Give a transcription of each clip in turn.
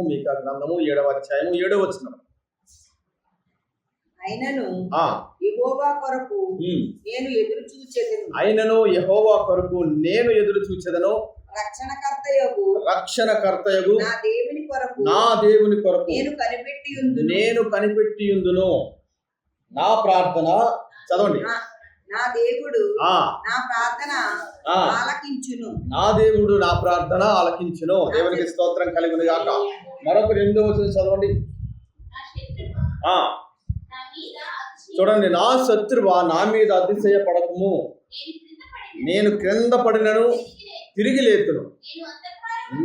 మీకా గ్రంథము 7వ అధ్యాయము 7వ వచనం. అయినను యెహోవా కొరకు నేను ఎదురు చూచెదను. అయినను యెహోవా కొరకు నేను ఎదురు చూచెదను. రక్షణకర్తయగు నా దేవుని కొరకు నేను కనిపెట్టియుందును. నా ప్రార్థన చదవండి. నా దేవుడు నా ప్రార్థన ఆలకించును. నా దేవుడు నా ప్రార్థన ఆలకించును. దేవునికి స్తోత్రం కలుగును గాక. మరొక 8వ వచనం చదవండి. చూడండి, నా శత్రువా నా మీద అతిశయపడకము, నేను క్రింద పడినను తిరిగి లేతును,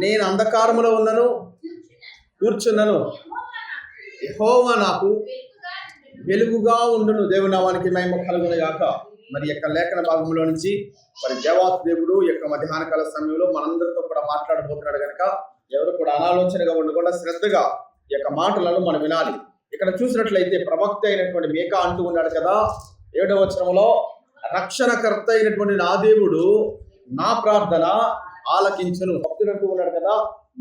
నేను అంధకారములో ఉన్నను కూర్చున్నను, యెహోవా నాకు వెలుగుగా ఉండును. దేవుని నామానికి మహిమ కలుగును గాక. మరి యొక్క లేఖన భాగంలో నుంచి మరి దేవాతి దేవుడు యొక్క మధ్యాహ్న కాల సమయంలో మనందరితో కూడా మాట్లాడబోతున్నాడు కనుక ఎవరు కూడా అనాలోచనగా ఉండకుండా శ్రద్ధగా ఈ యొక్క మాటలను మనం వినాలి. ఇక్కడ చూసినట్లయితే ప్రవక్త అయినటువంటి మీకా అంటూ ఉన్నాడు కదా 7వ వచనంలో, రక్షణకర్త అయినటువంటి నా దేవుడు నా ప్రార్థన ఆలకించును. భక్తుడు అంటూ ఉన్నాడు కదా,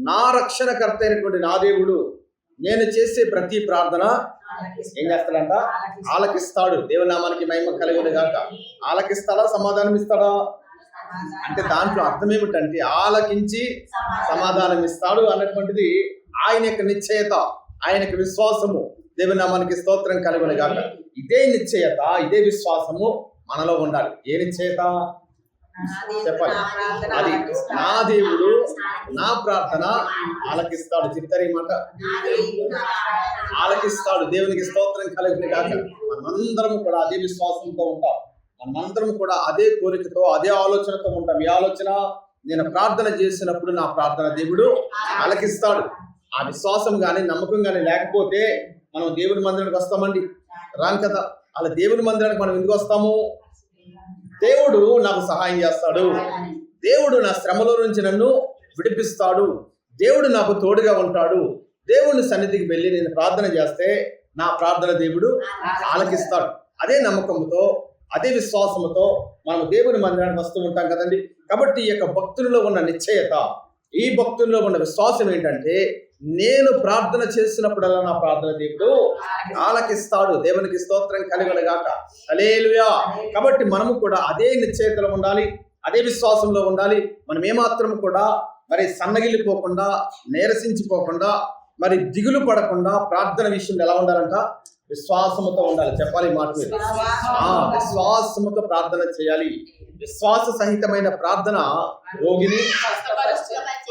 నా రక్షణకర్త అయినటువంటి నా దేవుడు నేను చేసే ప్రతి ప్రార్థన ఏం చేస్తాడంట? ఆలకిస్తాడు. దేవుని నామానికి మహిమ కలుగును గాక. ఆలకిస్తాడా? సమాధానం ఇస్తాడా? అంటే దాంట్లో అర్థం ఏమిటంటే ఆలకించి సమాధానం ఇస్తాడు అన్నటువంటిది ఆయన యొక్క నిశ్చయత, ఆయన యొక్క విశ్వాసము. దేవుని నామానికి స్తోత్రం కలుగును గాక. ఇదే నిశ్చయత, ఇదే విశ్వాసము మనలో ఉండాలి. ఏ నిశ్చయత చెప్పాలి? అది నా దేవుడు నా ప్రార్థన ఆలకిస్తాడు. చెప్తారు ఈ మాట, ఆలకిస్తాడు. దేవునికి స్తోత్రం కలుగును గాక. మనమందరం కూడా అదే విశ్వాసంతో ఉంటాం. మనమందరం కూడా అదే కోరికతో అదే ఆలోచనతో ఉంటాం. ఈ ఆలోచన, నేను ప్రార్థన చేసినప్పుడు నా ప్రార్థన దేవుడు ఆలకిస్తాడు. ఆ విశ్వాసం కానీ నమ్మకం కానీ లేకపోతే మనం దేవుని మందిరానికి వస్తామండి? రాం కదా. అలా దేవుని మందిరానికి మనం ఎందుకు వస్తాము? దేవుడు నాకు సహాయం చేస్తాడు, దేవుడు నా శ్రమలో నుంచి నన్ను విడిపిస్తాడు, దేవుడు నాకు తోడుగా ఉంటాడు, దేవుని సన్నిధికి వెళ్ళి నేను ప్రార్థన చేస్తే నా ప్రార్థన దేవుడు ఆలకిస్తాడు. అదే నమ్మకంతో అదే విశ్వాసంతో మనం దేవుని మందిరానికి వస్తూ ఉంటాం కదండి. కాబట్టి ఈ యొక్క భక్తుల్లో ఉన్న నిశ్చయత, ఈ భక్తుల్లో ఉన్న విశ్వాసం ఏంటంటే, నేను ప్రార్థన చేసినప్పుడల్లా నా ప్రార్థన దేవుడు ఆలకిస్తాడు. దేవునికి స్తోత్రం కలుగును గాక. హల్లెలూయా. కాబట్టి మనము కూడా అదే నిశ్చయతలో ఉండాలి, అదే విశ్వాసంలో ఉండాలి. మనం ఏమాత్రం కూడా మరి సన్నగిల్లిపోకుండా, నీరసించిపోకుండా, మరి దిగులు పడకుండా ప్రార్థన విషయంలో ఎలా ఉండాలంట? విశ్వాసముతో ఉండాలి. చెప్పాలి మాట మీద. విశ్వాసముతో ప్రార్థన చేయాలి. విశ్వాస సహితమైన ప్రార్థన రోగిని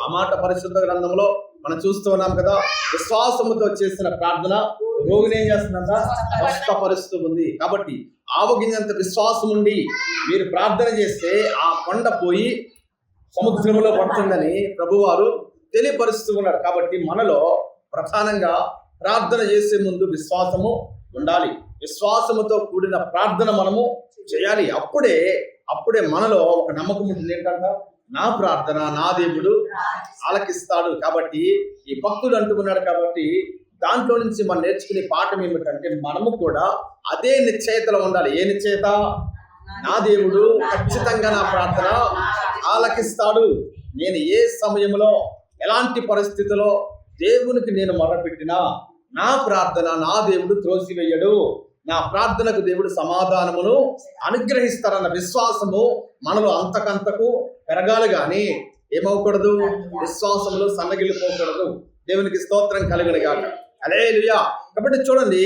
ఆ మాట పరిశుద్ధ గ్రంథంలో మనం చూస్తూ ఉన్నాం కదా. విశ్వాసముతో చేసిన ప్రార్థన రోగిని ఏం చేస్తుందంట? స్వస్థపరుస్తూ ఉంది. కాబట్టి ఆవగింజంత విశ్వాసం ఉండి మీరు ప్రార్థన చేస్తే ఆ కొండ పోయి సముద్రంలో పడుతుందని ప్రభువారు తెలియపరుస్తూ ఉన్నాడు. కాబట్టి మనలో ప్రధానంగా ప్రార్థన చేసే ముందు విశ్వాసము ఉండాలి. విశ్వాసముతో కూడిన ప్రార్థన మనము చేయాలి. అప్పుడే మనలో ఒక నమ్మకం ఉంటుంది. ఏంటంట? నా ప్రార్థన నా దేవుడు ఆలకిస్తాడు. కాబట్టి ఈ భక్తుడు అంటున్నాడు. కాబట్టి దాంట్లో నుంచి మనం నేర్చుకునే పాఠం ఏమిటంటే, మనము కూడా అదే నిశ్చయతలో ఉండాలి. ఏ నిశ్చయత? నా దేవుడు ఖచ్చితంగా నా ప్రార్థన ఆలకిస్తాడు. నేను ఏ సమయంలో ఎలాంటి పరిస్థితిలో దేవునికి నేను మొరపెట్టినా నా ప్రార్థన నా దేవుడు త్రోసివేయడు. నా ప్రార్థనకు దేవుడు సమాధానమును అనుగ్రహిస్తారన్న విశ్వాసము మనలో అంతకంతకు పెరగాలి. కానీ ఏమవకూడదు? విశ్వాసంలో సన్నగిల్లిపోకూడదు. దేవునికి స్తోత్రం కలుగును గాక. హల్లెలూయా. కాబట్టి చూడండి,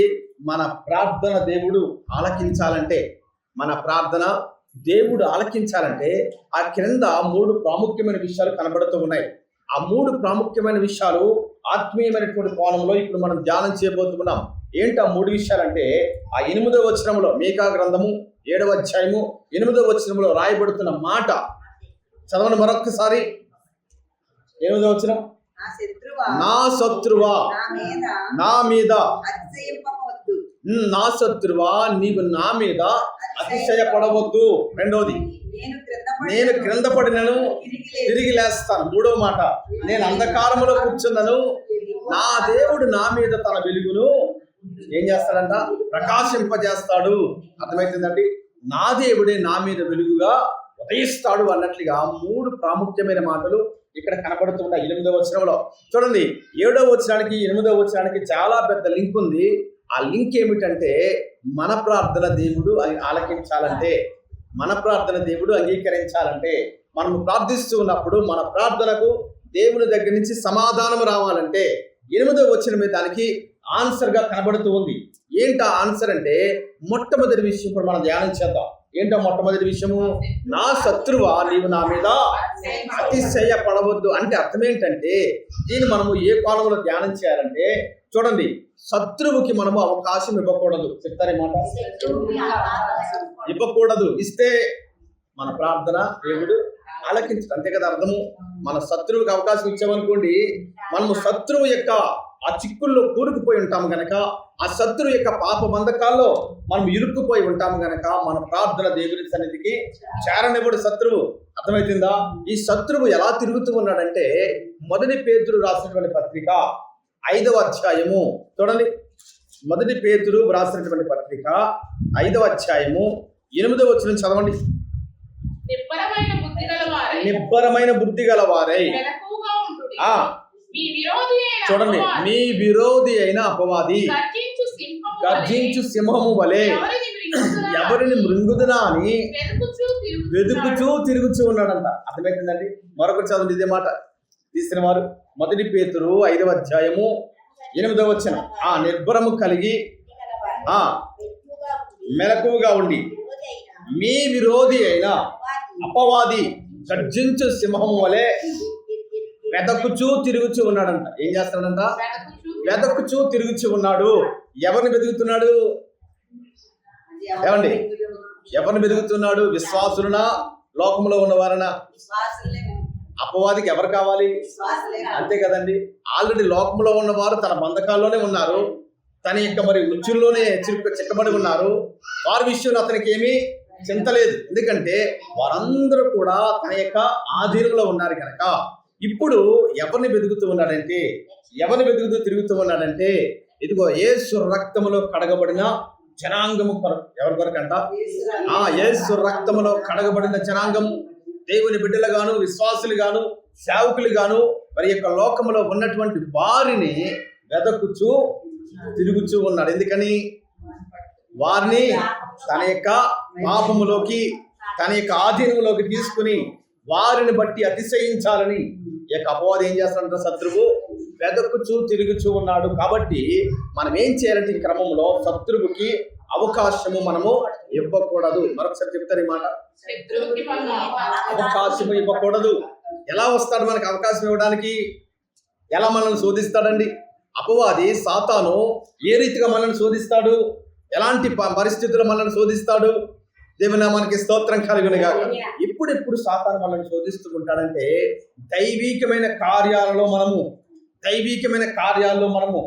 మన ప్రార్థన దేవుడు ఆలకించాలంటే, మన ప్రార్థన దేవుడు ఆలకించాలంటే ఆ క్రింద 3 ప్రాముఖ్యమైన విషయాలు కనబడుతూ ఉన్నాయి. ఆ 3 ప్రాముఖ్యమైన విషయాలు ఆత్మీయమైనటువంటి కోణంలో ఇప్పుడు మనం ధ్యానం చేయబోతున్నాం. ఏంటి ఆ 3 విషయాలంటే, ఆ 8వ వచనంలో మీకా గ్రంథము 7వ అధ్యాయము 8వ వచనంలో రాయబడుతున్న మాట చదవండి మరొకసారి. 8వ వచనం, నా శత్రువా నా మీద నా శత్రువా నీవు నా మీద అతిశయపడవద్దు. రెండవది, నేను క్రింద పడినను తిరిగి లేస్తాను. 3వ మాట, నేను అంధకారములో కూర్చున్నాను, నా దేవుడు నా మీద తన వెలుగును ఏం చేస్తాడంట? ప్రకాశింపజేస్తాడు. అర్థమవుతుందండి? నా దేవుడే నా మీద వెలుగుగా ఉదయిస్తాడు అన్నట్లుగా 3 ప్రాముఖ్యమైన మాటలు ఇక్కడ కనబడుతున్న 8వ వచనంలో చూడండి. 7వ వచనానికి 8వ వచనానికి చాలా పెద్ద లింక్ ఉంది. ఆ లింక్ ఏమిటంటే మన ప్రార్థన దేవుడు ఆలకించాలంటే, మన ప్రార్థన దేవుడు అంగీకరించాలంటే, మనము ప్రార్థిస్తూ ఉన్నప్పుడు మన ప్రార్థనకు దేవుని దగ్గర నుంచి సమాధానం రావాలంటే 8వ వచనమే దానికి ఆన్సర్ గా కనబడుతూ ఉంది. ఏంటా ఆన్సర్ అంటే మొట్టమొదటి విషయం ఇప్పుడు మనం ధ్యానం చేద్దాం. ఏంటో మొట్టమొదటి విషయము, నా శత్రువా నీవు నా మీద అతిశయపడవద్దు. అంటే అర్థం ఏంటంటే దీన్ని మనము ఏ కోణంలో ధ్యానం చేయాలంటే చూడండి, శత్రువుకి మనము అవకాశం ఇవ్వకూడదు. చెప్తారే మాట, ఇవ్వకూడదు. ఇస్తే మన ప్రార్థన దేవుడు ఆలకించడు. అంతే కదా అర్థము. మన శత్రువుకి అవకాశం ఇచ్చామనుకోండి, మనము శత్రువు యొక్క ఆ చిక్కుల్లో కూరుకుపోయి ఉంటాము గనక, ఆ శత్రువు యొక్క పాప బంధకాల్లో మనం ఇరుక్కుపోయి ఉంటాము గనక మన ప్రార్థన దేవుని సన్నిధికి చేరనివ్వడు శత్రువు. అర్థమవుతుందా? ఈ శత్రువు ఎలా తిరుగుతూ ఉన్నాడంటే మొదటి పేతురు రాసినటువంటి పత్రిక 5వ అధ్యాయము చూడండి. మొదటి పేతురు రాసినటువంటి పత్రిక 5వ అధ్యాయము 8వ వచనం చదవండి. నిబ్బరమైన బుద్ధి గలవారై చూడండి, మీ విరోధి అయిన అపవాది గర్జించు సింహము వలె ఎవరిని మృంగుదునా అని వెతుకుచూ తిరుగుచూ ఉన్నాడంట. అర్థమవుతుందండి? మరొకటి చదవండి ఇదే మాట. తీసిన వారు మొదటి పేతురు 5వ అధ్యాయము 8వ వచనం. నిర్భరము కలిగి మెలకువగా ఉండి మీ విరోధి అయిన అపవాది గర్జించు సింహము వలె వెదకుచూ తిరుగుచూ ఉన్నాడంట. ఏం చేస్తాడంట? వెదకుచూ తిరుగుచూ ఉన్నాడు. ఎవరిని వెతుకుతున్నాడు? ఏమండి, ఎవరిని వెతుకుతున్నాడు? విశ్వాసులనా, లోకంలో ఉన్నవారనా? అపవాదికి ఎవరు కావాలి? అంతే కదండి. ఆల్రెడీ లోకంలో ఉన్నవారు తన బంధకాల్లోనే ఉన్నారు, తన యొక్క మరి ఉచ్చుల్లోనే చిక్కబడి ఉన్నారు. వారి విషయంలో అతనికి ఏమీ చింత లేదు. ఎందుకంటే వారందరూ కూడా తన యొక్క ఆధీనంలో ఉన్నారు కనుక. ఇప్పుడు ఎవరిని వెతుకుతూ ఉన్నాడంటే, ఎవరిని వెతుకుతూ తిరుగుతూ ఉన్నాడంటే ఇదిగో యేసు రక్తములో కడగబడిన జనాంగము కొరకు. ఎవరి కొరకు అంట? యేసు రక్తములో కడగబడిన జనాంగం, దేవుని బిడ్డలుగాను, విశ్వాసులుగాను, సేవకులుగాను మరి యొక్క లోకములో ఉన్నటువంటి వారిని వెదకుచూ తిరుగుచూ ఉన్నాడు. ఎందుకని? వారిని తన యొక్క పాపములోకి, తన యొక్క ఆధీనంలోకి తీసుకుని వారిని బట్టి అతిశయించాలని ఈ యొక్క అపవాది ఏం చేస్తాడంటే శత్రువు వెదకుచూ తిరుగుచూ ఉన్నాడు. కాబట్టి మనం ఏం చేయాలంటే ఈ క్రమంలో శత్రువుకి అవకాశము మనము ఇవ్వకూడదు. మరొకసారి చెప్తారు ఈ మాట, అవకాశం ఇవ్వకూడదు. ఎలా వస్తాడు మనకు అవకాశం ఇవ్వడానికి? ఎలా మనల్ని శోధిస్తాడండి? అపవాది సాతాను ఏ రీతిగా మనల్ని శోధిస్తాడు? ఎలాంటి పరిస్థితుల్లో మనల్ని శోధిస్తాడు? దేవుని మనకి స్తోత్రం కలుగునుగాక. ఇప్పుడు సాతాను మనల్ని శోధిస్తూ ఉంటాడంటే దైవికమైన కార్యాల్లో మనము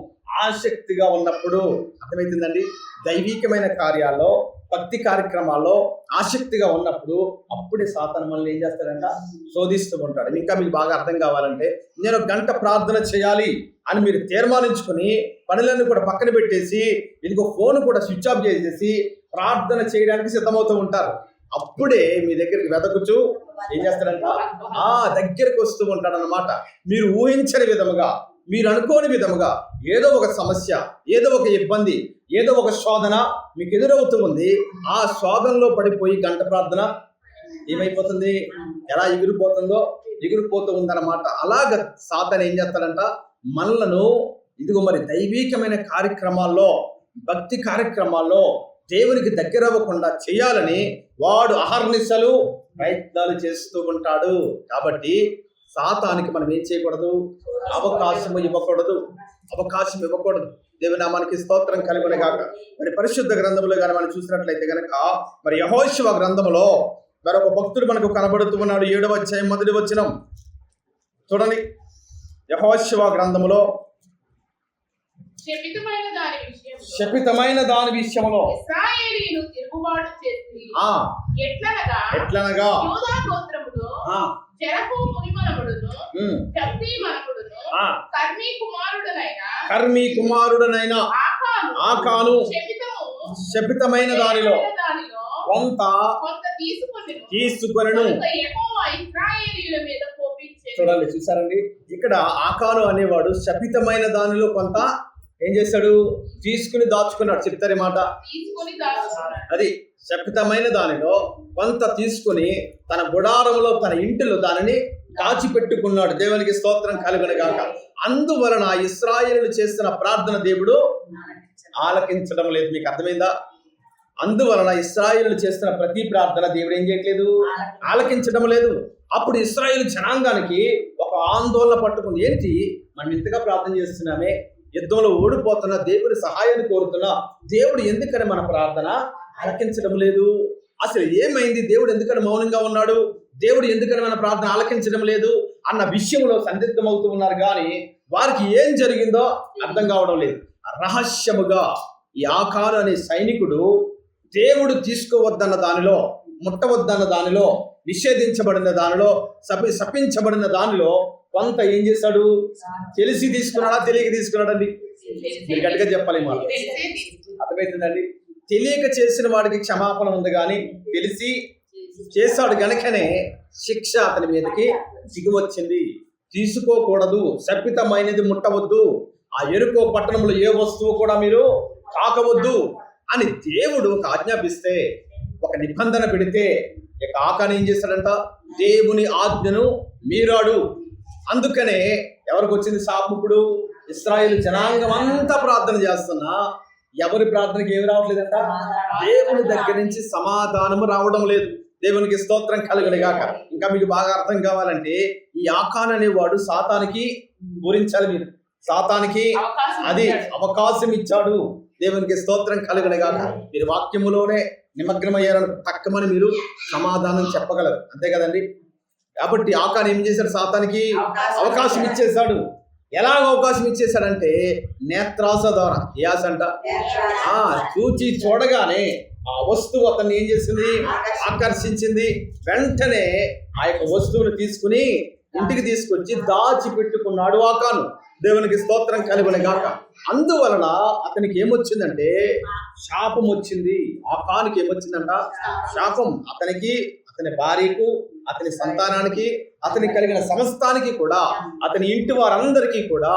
ఆసక్తిగా ఉన్నప్పుడు. అర్థమవుతుందండి? దైవికమైన కార్యాల్లో, భక్తి కార్యక్రమాల్లో ఆసక్తిగా ఉన్నప్పుడు అప్పుడే సాతాను మనల్ని ఏం చేస్తాడంట? శోధిస్తూ ఉంటాడు. ఇంకా మీకు బాగా అర్థం కావాలంటే, నేను 1 గంట ప్రార్థన చేయాలి అని మీరు తీర్మానించుకొని పనులన్నీ కూడా పక్కన పెట్టేసి ఇదిగో ఫోన్ కూడా స్విచ్ ఆఫ్ చేసేసి ప్రార్థన చేయడానికి సిద్ధమవుతూ ఉంటారు. అప్పుడే మీ దగ్గరికి వెదకుచూ ఏం చేస్తాడంట? దగ్గరికి వస్తూ ఉంటాడనమాట. మీరు ఊహించని విధముగా, మీరు అనుకోని విధముగా ఏదో ఒక సమస్య, ఏదో ఒక ఇబ్బంది, ఏదో ఒక శోధన మీకు ఎదురవుతూ ఉంది. ఆ శోధనలో పడిపోయి 1 గంట ప్రార్థన ఏమైపోతుంది? ఎలా ఎగిరిపోతూ ఉందన్నమాట. అలాగ సాతాను ఏం చేస్తాడంట? మనలను ఇదిగో మరి దైవికమైన కార్యక్రమాల్లో, భక్తి కార్యక్రమాల్లో దేవునికి దగ్గర అవ్వకుండా చేయాలని వాడు అహర్నిశలు ప్రయత్నాలు చేస్తూ ఉంటాడు. కాబట్టి సాతానికి మనం ఏం చేయకూడదు? అవకాశం ఇవ్వకూడదు. దేవుని నామానికి స్తోత్రం కలుగునుగాక. మరి పరిశుద్ధ గ్రంథములో కానీ మనం చూసినట్లయితే కనుక మరి యెహోషువ గ్రంథములో మరొక భక్తుడు మనకు కనబడుతూ ఉన్నాడు. 7వ అధ్యాయం 1వ వచనం చూడండి. యెహోషువ గ్రంథములో శపితమైన దాని విషయంలో ఎట్లనగా కర్మీ కుమారుడనైన ఆకాను శపితమైన దానిలో కొంత తీసుకొనెను. చూడండి, చూసారండి, ఇక్కడ ఆకాను అనేవాడు శపితమైన దానిలో కొంత ఏం చేశాడు, తీసుకుని దాచుకున్నాడు. చెప్తారు ఈ మాట, అది శపితమైన దానిలో కొంత తీసుకుని తన గుడారంలో తన ఇంటిలో దానిని దాచిపెట్టుకున్నాడు. దేవునికి స్తోత్రం కలుగును గాక. అందువలన ఇశ్రాయేలు చేస్తున్న ప్రార్థన దేవుడు ఆలకించడం లేదు. మీకు అర్థమైందా? అందువలన ఇశ్రాయేలు చేస్తున్న ప్రతి ప్రార్థన దేవుడు ఏం చేయట్లేదు, ఆలకించడం లేదు. అప్పుడు ఇశ్రాయేలు జనాంగానికి ఒక ఆందోళన పట్టుకుంది. ఏంటి, మనం ఇంతగా ప్రార్థన చేస్తున్నామే, యుద్ధంలో ఓడిపోతున్నా, దేవుడి సహాయాన్ని కోరుతున్నా, దేవుడు ఎందుకని మన ప్రార్థన ఆలకించడం లేదు? అసలు ఏమైంది, దేవుడు ఎందుకని మౌనంగా ఉన్నాడు, దేవుడు ఎందుకని మన ప్రార్థన ఆలకించడం లేదు అన్న విషయంలో సందిగ్ధమవుతూ ఉన్నారు. కానీ వారికి ఏం జరిగిందో అర్థం కావడం లేదు. రహస్యముగా ఈ ఆకాను అనే సైనికుడు దేవుడు తీసుకోవద్దన్న దానిలో, ముట్టవద్దన్న దానిలో, నిషేధించబడిన దానిలో, శపించబడిన దానిలో కొంత ఏం చేశాడు, తెలిసి తీసుకున్నాడా తెలియక తీసుకున్నాడండి? మీరు గట్టిగా చెప్పాలి. మాట అర్థమవుతుందండి? తెలియక చేసిన వాడికి క్షమాపణ ఉంది, కానీ తెలిసి చేశాడు గనుకనే శిక్ష అతని మీదకి దిగివచ్చింది. తీసుకోకూడదు, శపితమైనది ముట్టవద్దు, ఆ ఎరుకో పట్టణంలో ఏ వస్తువు కూడా మీరు తాకవద్దు అని దేవుడు ఒక ఆజ్ఞాపిస్తే, ఒక నిబంధన పెడితే, ఇక ఆకాను ఏం చేశాడంట, దేవుని ఆజ్ఞను మీరాడు. అందుకనే ఎవరికి వచ్చింది శాపం? ఇప్పుడు ఇశ్రాయేలు జనాంగం అంతా ప్రార్థన చేస్తున్నా ఎవరి ప్రార్థనకి ఏమి రావట్లేదంట, దేవుని దగ్గర నుంచి సమాధానము రావడం లేదు. దేవునికి స్తోత్రం కలుగును గాక. ఇంకా మీకు బాగా అర్థం కావాలంటే, ఈ ఆకాను అనేవాడు సాతానికి పూరించాలి. మీరు సాతానికి అది అవకాశం ఇచ్చాడు. దేవునికి స్తోత్రం కలుగును గాక. మీరు వాక్యములోనే నిమగ్నమయ్యారని తక్కువని మీరు సమాధానం చెప్పగలరు, అంతే కదండి? కాబట్టి ఆకాను ఏం చేశాడు, సాతానికి అవకాశం ఇచ్చేశాడు. ఎలా అవకాశం ఇచ్చేశాడంటే నేత్రాస ద్వారా. ఏ ఆశ అంట, చూచి చూడగానే ఆ వస్తువు అతన్ని ఏం చేసింది, ఆకర్షించింది. వెంటనే ఆ యొక్క వస్తువును తీసుకుని ఇంటికి తీసుకొచ్చి దాచిపెట్టుకున్నాడు ఆకాను. దేవునికి స్తోత్రం కలుగును గాక. అందువలన అతనికి ఏమొచ్చిందంటే శాపం వచ్చింది. ఆకానుకి ఏమొచ్చిందంట, శాపం. అతనికి, అతని భార్యకు, అతని సంతానానికి, అతనికి కలిగిన సమస్తానికి కూడా, అతని ఇంటి వారందరికీ కూడా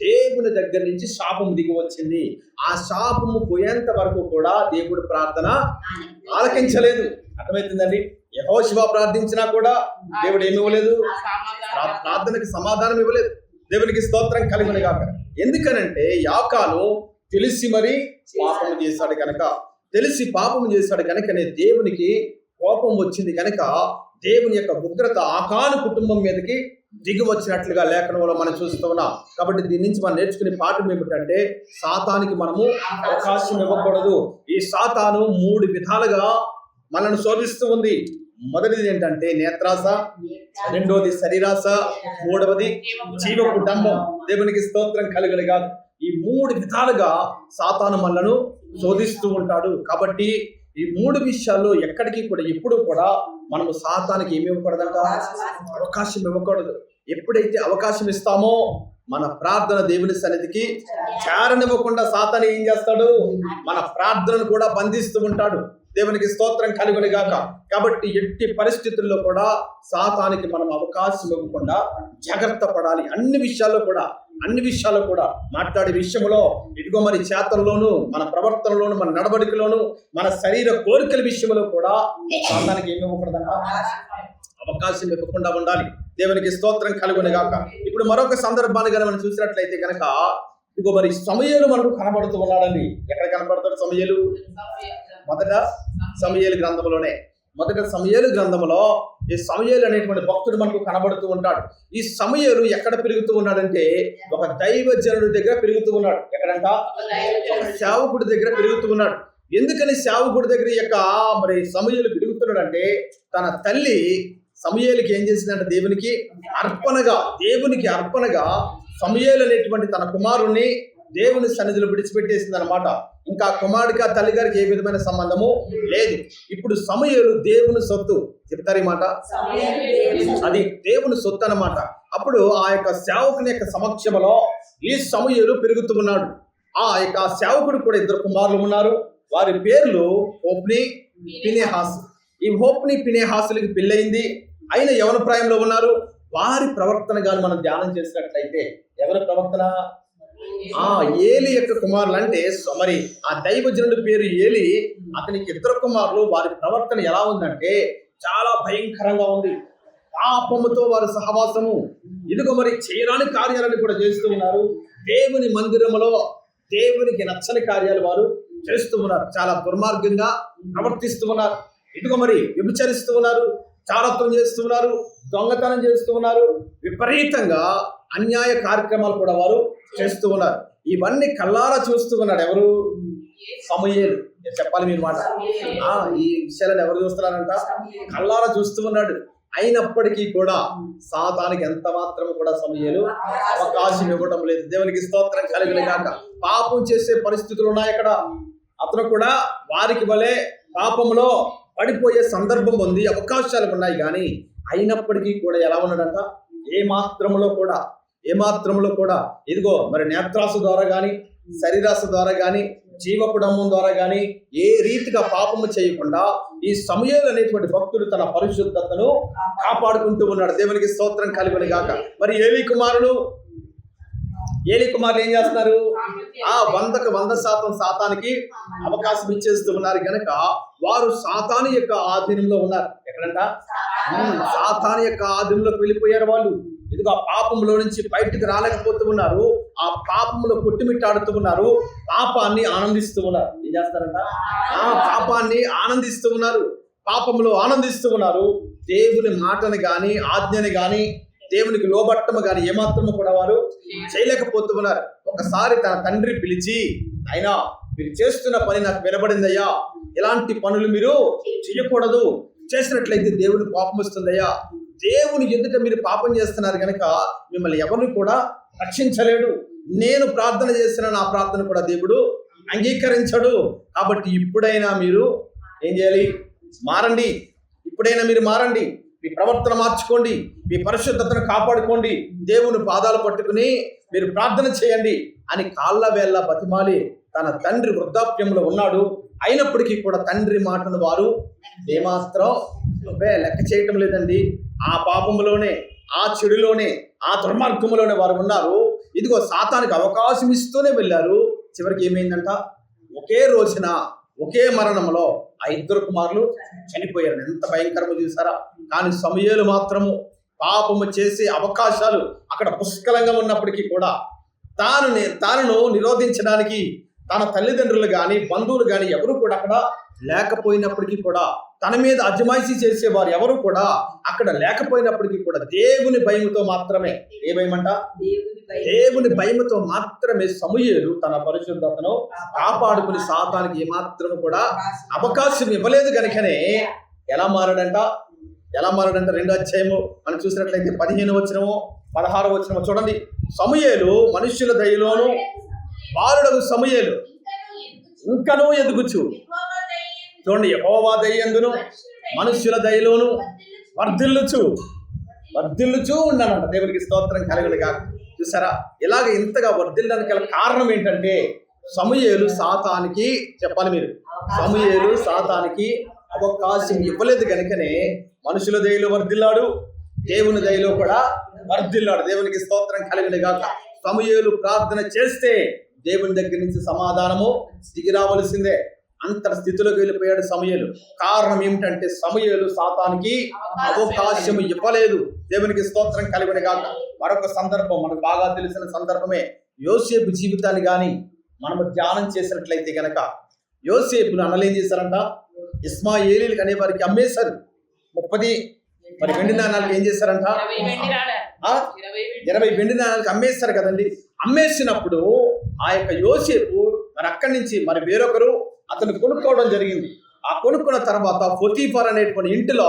దేవుని దగ్గర నుంచి శాపం దిగి వచ్చింది. ఆ శాపము పోయేంత వరకు కూడా దేవుడు ప్రార్థన ఆలకించలేదు. అర్థమవుతుందండి? యెహోషువ ప్రార్థించినా కూడా దేవుడు ఏమి ఇవ్వలేదు, ప్రార్థనకి సమాధానం ఇవ్వలేదు. దేవునికి స్తోత్రం కలుగును గాక. ఎందుకనంటే ఆకాను తెలిసి మరి పాపం చేశాడు కనుక, తెలిసి పాపం చేశాడు కనుకనే దేవునికి కోపం వచ్చింది కనుక దేవుని యొక్క ఉగ్రత ఆకాను కుటుంబం మీదకి దిగి వచ్చినట్లుగా లేఖనంలో మనం చూస్తూ ఉన్నాం. కాబట్టి దీని నుంచి మనం నేర్చుకునే పాఠం ఏమిటంటే, సాతానికి మనము అవకాశం ఇవ్వకూడదు. ఈ సాతాను 3 విధాలుగా మనల్ని శోధిస్తూ ఉంది. మొదటిది ఏంటంటే నేత్రాస, రెండోది శరీరాస, మూడవది జీవపు డంబం. దేవునికి స్తోత్రం కలుగును గాక. ఈ 3 విధాలుగా సాతాను మనలను శోధిస్తూ ఉంటాడు. కాబట్టి ఈ 3 విషయాల్లో ఎక్కడికి కూడా ఎప్పుడు కూడా మనము సాతానికి ఏమి ఇవ్వకూడదంట, అవకాశం ఇవ్వకూడదు. ఎప్పుడైతే అవకాశం ఇస్తామో మన ప్రార్థన దేవుని సన్నిధికి చేరనివ్వకుండా సాతాను ఏం చేస్తాడు, మన ప్రార్థనను కూడా బంధిస్తూ ఉంటాడు. దేవునికి స్తోత్రం కలుగును గాక. కాబట్టి ఎట్టి పరిస్థితుల్లో కూడా సాతానికి మనం అవకాశం ఇవ్వకుండా జాగ్రత్త పడాలి. అన్ని విషయాల్లో కూడా మాట్లాడే విషయంలో, ఇదిగో మరి చేతల్లోనూ, మన ప్రవర్తనలోను, మన నడవడికలోను, మన శరీర కోరికల విషయంలో కూడా సాతానికి ఏమి ఇవ్వకూడదంట, అవకాశం ఇవ్వకుండా ఉండాలి. దేవునికి స్తోత్రం కలుగును గాక. ఇప్పుడు మరొక సందర్భాన్ని కనుక మనం చూసినట్లయితే కనుక, ఇదిగో మరి సమూయేలు మనకు కనబడుతూ ఉన్నాడండి. ఎక్కడ కనబడతాడు సమూయేలు? మొదట సమూయేలు గ్రంథంలోనే. మొదట సమూయేలు గ్రంథంలో ఈ సమూయేలు అనేటువంటి భక్తుడు మనకు కనబడుతూ ఉంటాడు. ఈ సమూయేలు ఎక్కడ పెరుగుతూ ఉన్నాడంటే, ఒక దైవజనుడి దగ్గర పెరుగుతూ ఉన్నాడు. ఎక్కడంట? సేవకుడి దగ్గర పెరుగుతూ ఉన్నాడు. ఎందుకని సేవకుడి దగ్గర యొక్క మరి సమూయేలు పెరుగుతున్నాడంటే, తన తల్లి సమూయేలుకి ఏం చేసిందంటే దేవునికి అర్పణగా సమూయేలు అనేటువంటి తన కుమారుణ్ణి దేవుని సన్నిధిలో విడిచిపెట్టేసింది అనమాట. ఇంకా కుమారుడికి, ఆ తల్లి గారికి ఏ విధమైన సంబంధము లేదు. ఇప్పుడు సమూయేలు దేవుని సొత్తు. చెప్తారు ఈ మాట, అది దేవుని సొత్తు అన్నమాట. అప్పుడు ఆ యొక్క సేవకుని యొక్క సమక్షంలో ఈ సమూయేలు పెరుగుతూ ఉన్నాడు. ఆ యొక్క సేవకుడు కూడా 2 కుమారులు ఉన్నారు. వారి పేర్లు హోప్ని, ఫీనెహాసు. ఈ హోప్ని, ఫీనెహాసులకి పెళ్ళయింది. అయిన యవన ప్రాయంలో ఉన్నారు. వారి ప్రవర్తన గాని మనం ధ్యానం చేసినట్లయితే ఎవరి ప్రవర్తన? ఏలి యొక్క కుమారులు అంటే మరి ఆ దైవజనుడి పేరు ఏలి, అతనికి ఇద్దరు కుమారులు. వారి ప్రవర్తన ఎలా ఉందంటే చాలా భయంకరంగా ఉంది. పాపముతో వారి సహవాసము, ఇదిగో మరి చేయరాని కార్యాలను కూడా చేస్తూ ఉన్నారు. దేవుని మందిరములో దేవునికి నచ్చని కార్యాలు వారు చేస్తూ ఉన్నారు. చాలా దుర్మార్గంగా ప్రవర్తిస్తూ ఉన్నారు. ఇదిగో మరి వ్యభిచరిస్తూ ఉన్నారు, చారత్వం చేస్తూ ఉన్నారు, దొంగతనం చేస్తూ ఉన్నారు, విపరీతంగా అన్యాయ కార్యక్రమాలు కూడా వారు చేస్తూ ఉన్నారు. ఇవన్నీ కళ్ళారా చూస్తూ ఉన్నాడు ఎవరు? సమూయేలు. చెప్పాలి మీరు మాట. ఈ విషయాలను ఎవరు చూస్తున్నారంట? కళ్ళారా చూస్తూ ఉన్నాడు. అయినప్పటికీ కూడా సాతానికి ఎంత మాత్రం కూడా సమూయేలు అవకాశం ఇవ్వడం లేదు. దేవునికి స్తోత్రం కలుగును గాక. పాపం చేసే పరిస్థితులు ఉన్నాయి అక్కడ. అతను కూడా వారికి వలె పాపంలో పడిపోయే సందర్భం ఉంది, అవకాశాలు ఉన్నాయి. కానీ అయినప్పటికీ కూడా ఎలా ఉన్నాడంట? ఏమాత్రములో కూడా ఇదిగో మరి నేత్రాసు ద్వారా కానీ, శరీరాసు ద్వారా కానీ, జీవ కుటుంబం ద్వారా కానీ ఏ రీతిగా పాపము చేయకుండా ఈ సమూయేలు అనేటువంటి భక్తుడు తన పరిశుద్ధతను కాపాడుకుంటూ ఉన్నాడు. దేవునికి స్తోత్రం కలుగును గాక. మరి ఏలి కుమారులు ఏం చేస్తున్నారు? 100% సాతానికి అవకాశం ఇచ్చేస్తూ ఉన్నారు కనుక వారు సాతాను యొక్క ఆధీనంలో ఉన్నారు. ఎక్కడంట? సాతాను యొక్క ఆధీనంలోకి వెళ్ళిపోయారు వాళ్ళు. ఇదిగో ఆ పాపంలో నుంచి బయటికి రాలేకపోతూ ఉన్నారు. ఆ పాపంలో కొట్టుమిట్టాడుతూ ఉన్నారు. పాపాన్ని ఆనందిస్తూ ఉన్నారు. ఏం చేస్తారంట? పాపాన్ని ఆనందిస్తూ ఉన్నారు, పాపంలో ఆనందిస్తూ ఉన్నారు. దేవుని మాటను గాని, ఆజ్ఞని గాని, దేవునికి లోబట్టము గాని ఏమాత్రము కూడా వారు చేయలేకపోతూ ఉన్నారు. ఒకసారి తన తండ్రి పిలిచి, అయినా మీరు చేస్తున్న పని నాకు వినబడిందయ్యా, ఇలాంటి పనులు మీరు చేయకూడదు, చేసినట్లయితే దేవుని పాపం వస్తుందయ్యా, దేవుని ఎదుట మీరు పాపం చేస్తున్నారు కనుక మిమ్మల్ని ఎవరిని కూడా రక్షించలేడు, నేను ప్రార్థన చేసిన నా ప్రార్థన కూడా దేవుడు అంగీకరించడు. కాబట్టి ఇప్పుడైనా మీరు ఏం చేయాలి? మారండి. ఇప్పుడైనా మీరు మారండి, మీ ప్రవర్తన మార్చుకోండి, మీ పరిశుద్ధతను కాపాడుకోండి, దేవుని పాదాలు పట్టుకుని మీరు ప్రార్థన చేయండి అని కాళ్ళ వేళ్ళ బతిమాలి తన తండ్రి వృద్ధాప్యంలో ఉన్నాడు. అయినప్పటికీ కూడా తండ్రి మాటను వారు ఏమాత్రం లెక్క చేయటం లేదండి. ఆ పాపములోనే, ఆ చెడులోనే, ఆ దుర్మార్గములోనే వారు ఉన్నారు. ఇదిగో సాతానికి అవకాశం ఇస్తూనే వెళ్ళారు. చివరికి ఏమైందంట? ఒకే రోజున, ఒకే మరణంలో ఆ ఇద్దరు కుమారులు చనిపోయారు. ఎంత భయంకరమో చూసారా? కానీ సమూయేలు మాత్రము పాపము చేసే అవకాశాలు అక్కడ పుష్కలంగా ఉన్నప్పటికీ కూడా తాను నిరోధించడానికి తన తల్లిదండ్రులు కానీ, బంధువులు కానీ ఎవరు కూడా అక్కడ లేకపోయినప్పటికీ కూడా, తన మీద అజమాయిషీ చేసేవారు ఎవరు కూడా అక్కడ లేకపోయినప్పటికీ కూడా దేవుని భయముతో మాత్రమే, ఏ భయమంట? దేవుని భయముతో మాత్రమే సమూయేలు తన పరిశుద్ధతను కాపాడుకుని సాతానికి ఏమాత్రం కూడా అవకాశం ఇవ్వలేదు కనుకనే ఎలా మారాడంట? 2వ అధ్యాయము మనం చూసినట్లయితే 15వ వచనము 16వ వచనము చూడండి. సమూయేలు మనుష్యుల దయలోను బాలుడగు సమూయేలు ఇంకనూ ఎదుగుచు, చూడండి, యెహోవా దయందును మనుష్యుల దయలోను వర్ధిల్లుచు ఉన్నానంట. దేవునికి స్తోత్రం కలుగును గాక. చూసారా? ఇలాగ ఇంతగా వర్ధిల్లడానికి గల కారణం ఏంటంటే సమూయేలు సాతానికి, చెప్పాలి మీరు, సమూయేలు సాతానికి అవకాశం ఇవ్వలేదు కనుకనే మనుషుల దయలో వర్ధిల్లాడు, దేవుని దయలో కూడా వర్ధిల్లాడు. దేవునికి స్తోత్రం కలుగును గాక. సమూయేలు ప్రార్థన చేస్తే దేవుని దగ్గర నుంచి సమాధానము దిగి రావలసిందే. అంతటి స్థితిలోకి వెళ్ళిపోయాడు సమూయేలు. కారణం ఏమిటంటే సమూయేలు సాతానికి అవకాశం ఇవ్వలేదు. దేవునికి స్తోత్రం కలుగును గాక. మరొక సందర్భం మనకు బాగా తెలిసిన సందర్భమే యోసేపు జీవితాన్ని కానీ మనము ధ్యానం చేసినట్లయితే కనుక, యోసేపును అన్నలు ఏం చేశారంట? ఇస్మాయేలీలకు అనే వారికి అమ్మేశారు. 30 మరి వెండి నాణాలకు ఏం చేశారంట? 20 వెండి నాణాలకు అమ్మేస్తారు కదండి. అమ్మేసినప్పుడు ఆ యొక్క యోసేపు మరి అక్కడి నుంచి మరి వేరొకరు అతను కొనుక్కోవడం జరిగింది. ఆ కొనుక్కున్న తర్వాత పొతీఫర్ అనేటువంటి ఇంటిలో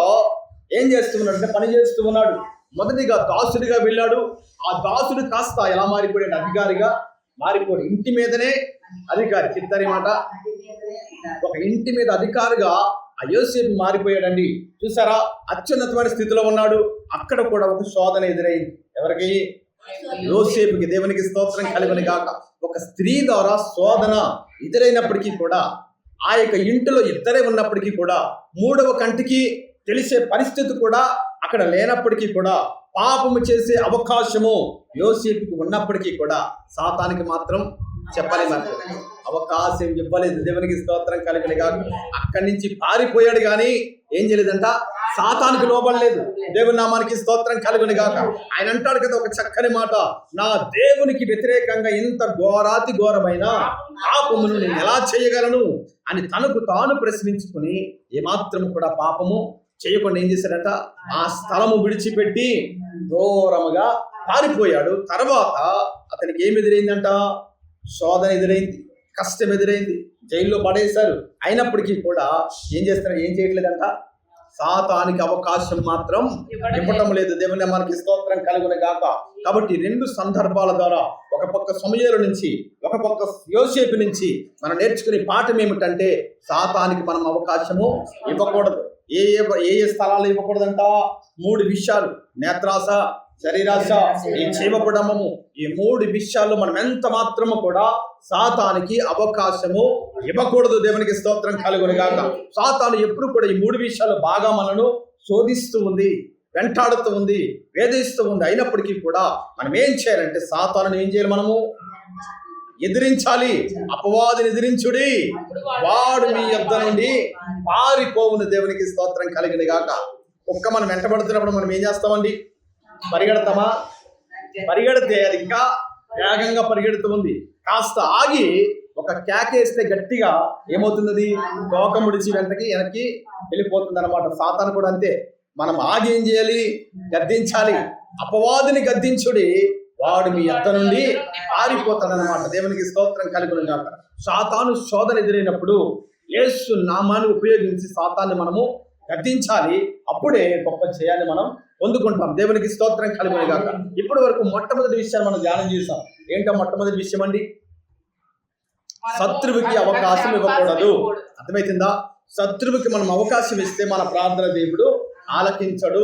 ఏం చేస్తున్నాడంటే పని చేస్తూ ఉన్నాడు. మొదటిగా దాసుడిగా వెళ్ళాడు. ఆ దాసుడు కాస్త ఎలా మారిపోయాడు? అధికారిగా మారిపోయాడు. ఇంటి మీదనే అధికారి. చిత్తరి మాట, ఒక ఇంటి మీద అధికారిగా ఆ యోసేపు మారిపోయాడండి. చూసారా? అత్యున్నతమైన స్థితిలో ఉన్నాడు. అక్కడ కూడా ఒక శోధన ఎదురైంది. ఎవరికి? యోసేపుకి. దేవునికి స్తోత్రం కలుగును గాక. ఒక స్త్రీ ద్వారా శోధన ఎదురైనప్పటికీ కూడా, ఆ యొక్క ఇంటిలో ఇద్దరే ఉన్నప్పటికీ కూడా, 3వ కంటికి తెలిసే పరిస్థితి కూడా అక్కడ లేనప్పటికీ కూడా పాపము చేసే అవకాశము యోసేపుకి ఉన్నప్పటికీ కూడా సాతానికి మాత్రం చెప్పలేదు, అవకాశం ఇవ్వలేదు. దేవునికి స్తోత్రం కలుగును గాక. అక్కడి నుంచి పారిపోయాడు కానీ ఏం చేయలేదంట, సాతానికి లోబడలేదు. దేవుని నామానికి స్తోత్రం కలుగును గాక. ఆయన అంటాడు కదా ఒక చక్కని మాట, నా దేవునికి వ్యతిరేకంగా ఇంత ఘోరాతి ఘోరమైన పాపమును నేను ఎలా చేయగలను అని తనకు తాను ప్రశ్నించుకుని ఏమాత్రం కూడా పాపము చేయకుండా ఏం చేశాడట, ఆ స్థలము విడిచిపెట్టి దూరముగా పారిపోయాడు. తర్వాత అతనికి ఏమి ఎదురైందంట, శోధన ఎదురైంది, కష్టం ఎదురైంది, జైల్లో పడేశారు. అయినప్పటికీ కూడా ఏం చేస్తారు, ఏం చేయట్లేదంట, సాతానికి అవకాశం మాత్రం ఇవ్వటం లేదు. దేవుని మనకి స్తోత్రం కలుగును గాక. కాబట్టి రెండు సందర్భాల ద్వారా, ఒక పక్క సమూయేలు నుంచి, ఒక పక్క యోసేపు నుంచి మనం నేర్చుకునే పాఠం ఏమిటంటే, సాతానికి మనం అవకాశము ఇవ్వకూడదు. ఏ ఏ స్థలాలు ఇవ్వకూడదంట, 3 విషయాలు: నేత్రాస, శరీరాశ, ఈ జీవపుడమము. ఈ 3 విషయాల్లో మనం ఎంత మాత్రము కూడా సాతానికి అవకాశము ఇవ్వకూడదు. దేవునికి స్తోత్రం కలుగును గాక. సాతాను ఎప్పుడు కూడా ఈ 3 విషయాలు బాగా మనను శోధిస్తూ ఉంది, వెంటాడుతూ ఉంది, వేధిస్తూ ఉంది. అయినప్పటికీ కూడా మనం ఏం చేయాలంటే, సాతాను ఏం చేయాలి, మనము ఎదిరించాలి. అపవాదిని ఎదిరించుడి, వాడు మీ యొద్ద నుండి పారిపోవును. దేవునికి స్తోత్రం కలుగును గాక. కుక్క మనం వెంటబడుతున్నప్పుడు మనం ఏం చేస్తామండి, పరిగెడతామా? పరిగెడితే అది ఇంకా వేగంగా పరిగెడుతూ ఉంది. కాస్త ఆగి ఒక కేకేస్తే గట్టిగా ఏమవుతుంది, తోక ముడిచి వెనక్కి వెళ్ళిపోతుంది అనమాట. సాతాను కూడా అంతే. మనం ఆగి ఏం చేయాలి, గద్దించాలి. అపవాదిని గద్దించుడి, వాడు మీ యొద్ద నుండి పారిపోతాడనమాట. దేవునికి స్తోత్రం కలుగును గాక. సాతాను శోధన ఎదురైనప్పుడు యేసు నామాన్ని ఉపయోగించి సాతాన్ని మనము గద్దించాలి. అప్పుడే గొప్ప జయాన్ని మనం పొందుకుంటాం. దేవునికి స్తోత్రం కలుగును గాక. ఇప్పటి వరకు మొట్టమొదటి విషయాన్ని మనం ధ్యానం చేసాం. ఏంటో మొట్టమొదటి విషయం అండి, శత్రువుకి అవకాశం ఇవ్వకూడదు. అర్థమవుతుందా? శత్రువుకి మనం అవకాశం ఇస్తే మన ప్రార్థన దేవుడు ఆలకించడు.